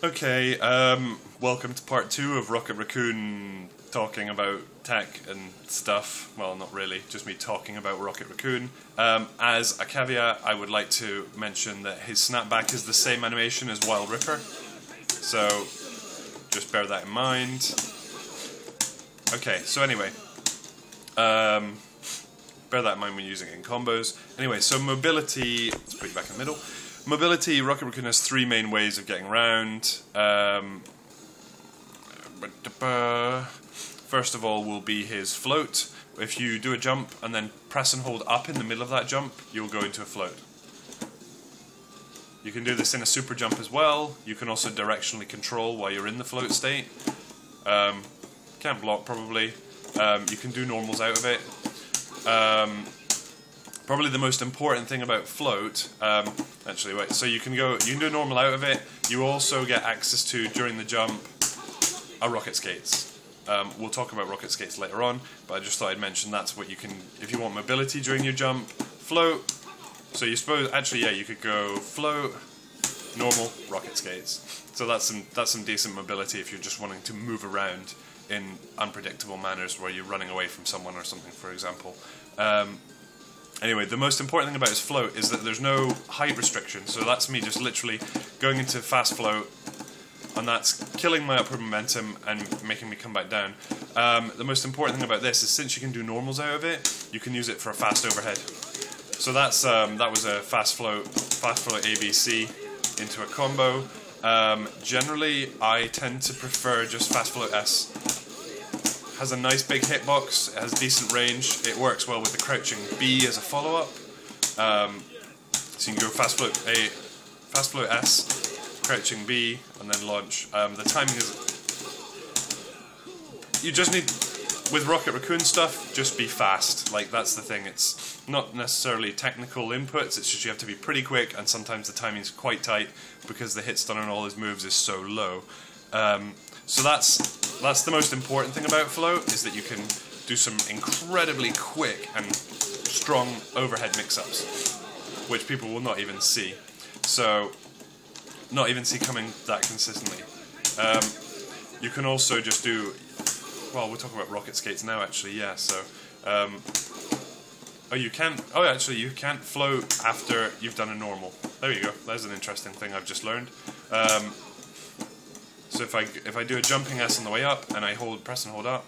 Okay, welcome to part 2 of Rocket Raccoon talking about tech and stuff. Well, not really, just me talking about Rocket Raccoon. As a caveat, I would like to mention that his snapback is the same animation as Wild Ripper, so just bear that in mind. Okay, so anyway, bear that in mind when using it in combos. Anyway, so mobility, let's put you back in the middle. Mobility, Rocket Raccoon has 3 main ways of getting around. First of all will be his float. If you do a jump and then press and hold up in the middle of that jump, you'll go into a float. You can do this in a super jump as well. You can also directionally control while you're in the float state. Can't block probably. You can do normals out of it. Probably the most important thing about float, actually wait, so you can do normal out of it. You also get access to, during the jump, a rocket skates. We'll talk about rocket skates later on, but I just thought I'd mention that's what you can, if you want mobility during your jump, float. So you suppose, actually, yeah, you could go float, normal, rocket skates. So that's some decent mobility if you're just wanting to move around in unpredictable manners where you're running away from someone or something, for example. Anyway, the most important thing about his float is that there's no height restriction, so that's me just literally going into fast float, and that's killing my upward momentum and making me come back down. The most important thing about this is since you can do normals out of it, you can use it for a fast overhead. So that's that was a fast float ABC into a combo. Generally, I tend to prefer just fast float S. Has a nice big hitbox, it has decent range, it works well with the crouching B as a follow-up. So you can go fast float A, fast float S, crouching B, and then launch. The timing is... You just need, with Rocket Raccoon stuff, just be fast. Like, that's the thing. It's not necessarily technical inputs, it's just you have to be pretty quick, and sometimes the timing's quite tight because the hit stun on all his moves is so low. So that's the most important thing about float, is that you can do some incredibly quick and strong overhead mix-ups, which people will not even see. So, not even see coming that consistently. You can also just do, well, we're talking about rocket skates now actually, yeah, so, oh, you can't float after you've done a normal. There you go, there's an interesting thing I've just learned. So if I do a jumping S on the way up and I press and hold up,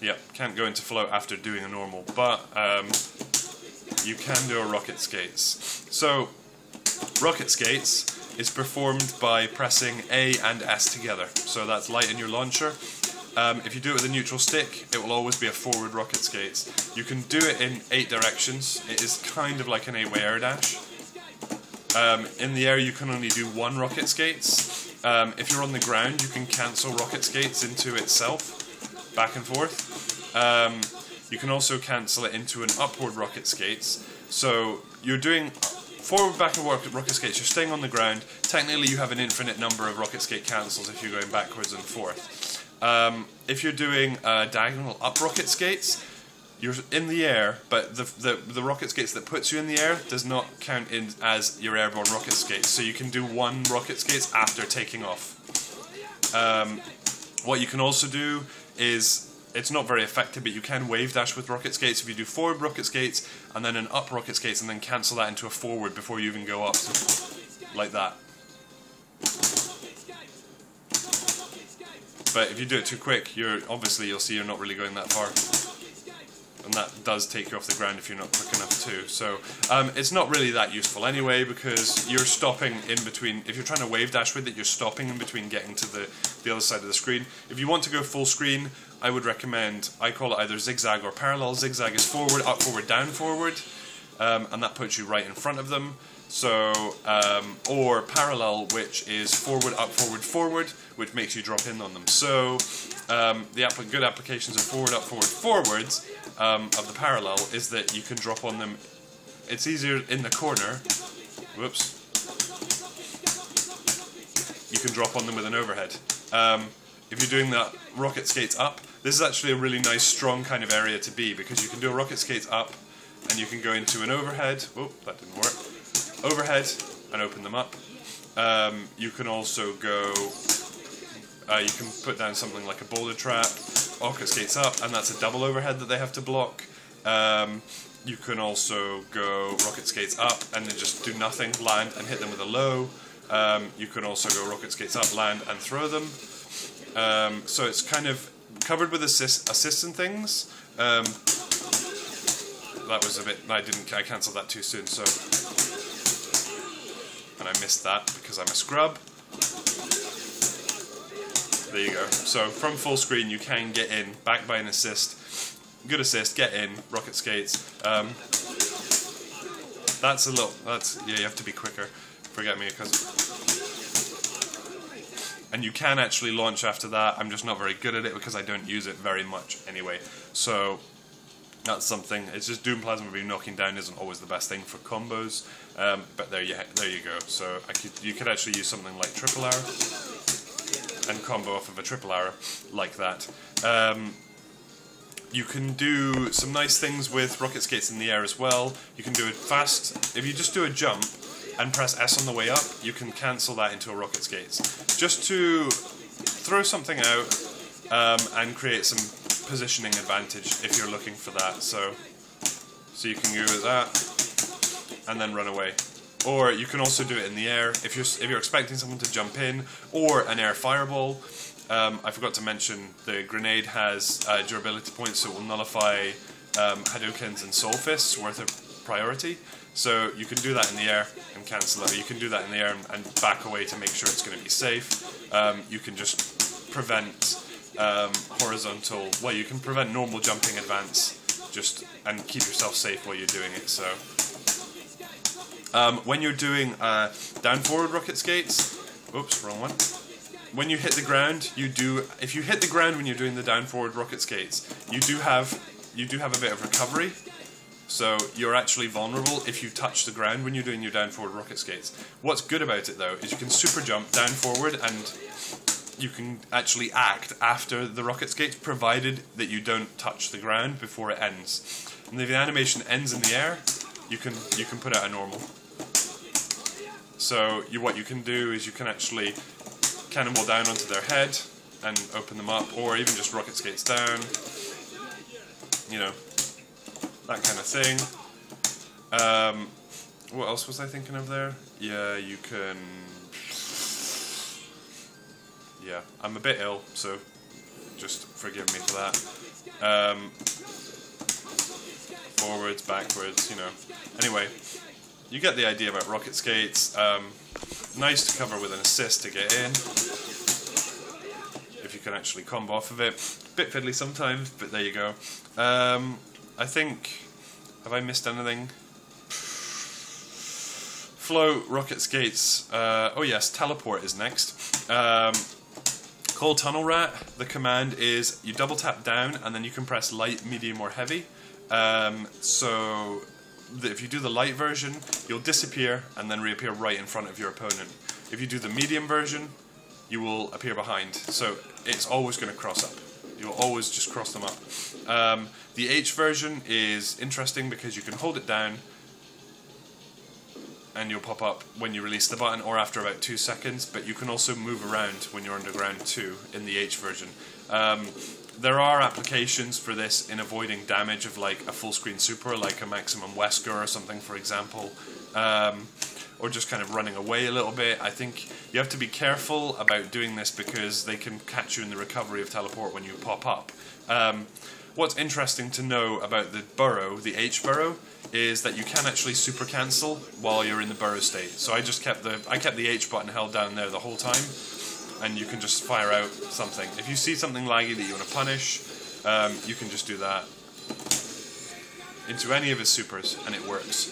yeah, can't go into float after doing a normal, but you can do a rocket skates. So rocket skates is performed by pressing A and S together. So that's light in your launcher. If you do it with a neutral stick, it will always be a forward rocket skates. You can do it in 8 directions. It is kind of like an 8-way air dash. In the air you can only do 1 rocket skates. If you're on the ground you can cancel rocket skates into itself, back and forth. You can also cancel it into an upward rocket skates. So you're doing forward, back and rocket skates, you're staying on the ground. Technically you have an infinite number of rocket skate cancels if you're going backwards and forth. If you're doing diagonal up rocket skates, you're in the air, but the rocket skates that puts you in the air does not count in as your airborne rocket skates. So you can do 1 rocket skates after taking off. What you can also do is, it's not very effective, but you can wave dash with rocket skates. If you do forward rocket skates and then an up rocket skates and then cancel that into a forward before you even go up, like that. But if you do it too quick, you'll see you're not really going that far. And that does take you off the ground if you're not quick enough too. So it's not really that useful anyway, because you're stopping in between. If you're trying to wave dash with it, you're stopping in between getting to the other side of the screen. If you want to go full screen, I would recommend, I call it either zigzag or parallel. Zigzag is forward, up, forward, down, forward, and that puts you right in front of them. So, or parallel, which is forward, up, forward, forward, which makes you drop in on them. So, the good applications of forward, up, forward, forwards of the parallel is that you can drop on them. It's easier in the corner. Whoops. You can drop on them with an overhead. If you're doing that rocket skates up, this is actually a really nice, strong kind of area to be, because you can do a rocket skates up, and you can go into an overhead. Oh, that didn't work. overhead and open them up. You can also go, you can put down something like a boulder trap, rocket skates up, and that's a double overhead that they have to block. You can also go rocket skates up and then just do nothing, land and hit them with a low. You can also go rocket skates up, land and throw them. So it's kind of covered with assists and things. That was a bit, I cancelled that too soon, so, and I missed that because I'm a scrub. There you go. So from full screen you can get in, backed by an assist. Good assist, get in, rocket skates. That's yeah, you have to be quicker. Forget me, and you can actually launch after that. I'm just not very good at it because I don't use it very much anyway. So that's something. It's just Doom Plasma beam knocking down isn't always the best thing for combos, but there you go. So you could actually use something like triple arrow and combo off of a triple arrow like that. You can do some nice things with rocket skates in the air as well. You can do it fast. If you just do a jump and press S on the way up, you can cancel that into a rocket skates. Just to throw something out and create some positioning advantage if you're looking for that. So you can go with that and then run away. Or you can also do it in the air if you're expecting someone to jump in, or an air fireball. I forgot to mention the grenade has durability points, so it will nullify Hadoukens and Soul Fists worth of priority. So you can do that in the air and cancel it. Or you can do that in the air and back away to make sure it's going to be safe. You can just prevent horizontal. Well, you can prevent normal jumping advance, and keep yourself safe while you're doing it. So when you're doing down forward rocket skates, oops, wrong one. When you hit the ground, if you hit the ground when you're doing the down forward rocket skates, you do have a bit of recovery. So you're actually vulnerable if you touch the ground when you're doing your down forward rocket skates. What's good about it though is you can super jump down forward and you can actually act after the rocket skates, provided that you don't touch the ground before it ends. And if the animation ends in the air, you can put out a normal. So what you can do is you can actually cannonball down onto their head and open them up, or even just rocket skates down, you know, that kind of thing. What else was I thinking of there? Yeah, you can... Yeah, I'm a bit ill, so just forgive me for that. Forwards, backwards, you know. Anyway, you get the idea about rocket skates. Nice to cover with an assist to get in, if you can actually combo off of it. Bit fiddly sometimes, but there you go. I think, have I missed anything? Float, rocket skates, oh yes, teleport is next. Called Tunnel Rat, the command is you double tap down and then you can press light, medium or heavy. So if you do the light version, you'll disappear and then reappear right in front of your opponent. If you do the medium version, you will appear behind. So it's always going to cross up. You'll always just cross them up. The H version is interesting because you can hold it down and you'll pop up when you release the button or after about 2 seconds, but you can also move around when you're underground too in the H version. There are applications for this in avoiding damage of like a full screen super, like a maximum Wesker or something, for example, or just kind of running away a little bit. I think you have to be careful about doing this because they can catch you in the recovery of teleport when you pop up. What's interesting to know about the burrow, the H burrow, is that you can actually super cancel while you're in the burrow state. So I kept the H button held down there the whole time, and you can just fire out something. If you see something laggy that you want to punish, you can just do that into any of his supers, and it works.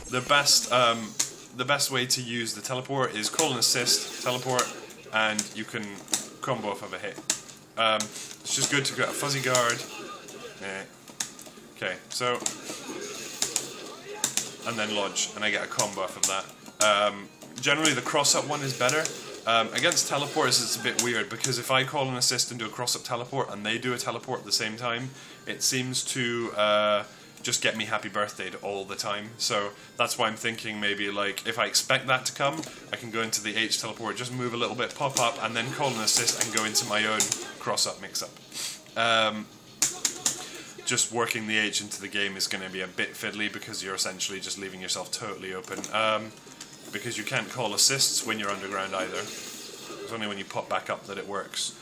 The best way to use the teleport is call an assist, teleport, and you can combo off of a hit. It's just good to get a fuzzy guard. Okay, so, and then launch, and I get a combo off of that. Generally the cross-up one is better. Against teleporters it's a bit weird, because if I call an assist and do a cross-up teleport, and they do a teleport at the same time, it seems to just get me happy birthday all the time. So that's why I'm thinking maybe like if I expect that to come, I can go into the H teleport, just move a little bit, pop up, and then call an assist and go into my own cross-up mix-up. Just working the H into the game is going to be a bit fiddly because you're essentially just leaving yourself totally open. Because you can't call assists when you're underground either. It's only when you pop back up that it works.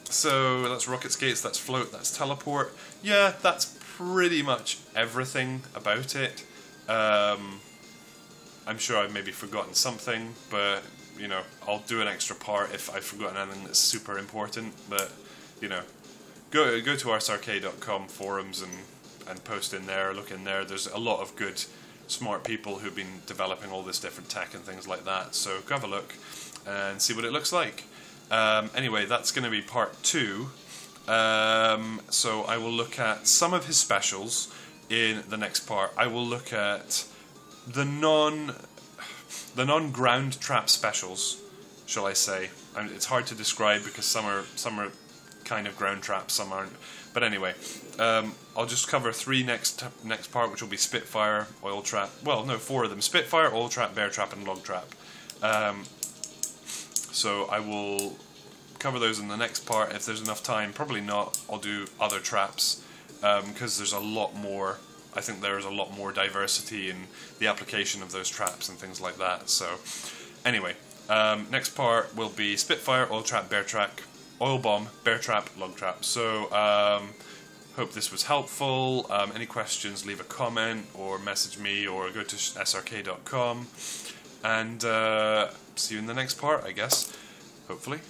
So that's rocket skates, that's float, that's teleport. Yeah, that's pretty much everything about it. I'm sure I've maybe forgotten something, but you know, I'll do an extra part if I've forgotten anything that's super important. But you know, go to arsarcade.com forums and post in there, look in there. There's a lot of good, smart people who've been developing all this different tech and things like that. So go have a look and see what it looks like. Anyway, that's going to be part 2. So I will look at some of his specials in the next part. I will look at the non-ground trap specials, shall I say. It's hard to describe because some are kind of ground traps, some aren't. But anyway, I'll just cover 3 next part, which will be Spitfire, Oil Trap. Well, no, 4 of them: Spitfire, Oil Trap, Bear Trap, and Log Trap. So I will cover those in the next part if there's enough time. Probably not. I'll do other traps because there's a lot more. I think there is a lot more diversity in the application of those traps and things like that. So anyway, next part will be Spitfire, Oil Trap, Bear Trap, Oil Bomb, Bear Trap, Log Trap. So hope this was helpful. Any questions, leave a comment or message me or go to srk.com and see you in the next part, I guess, hopefully.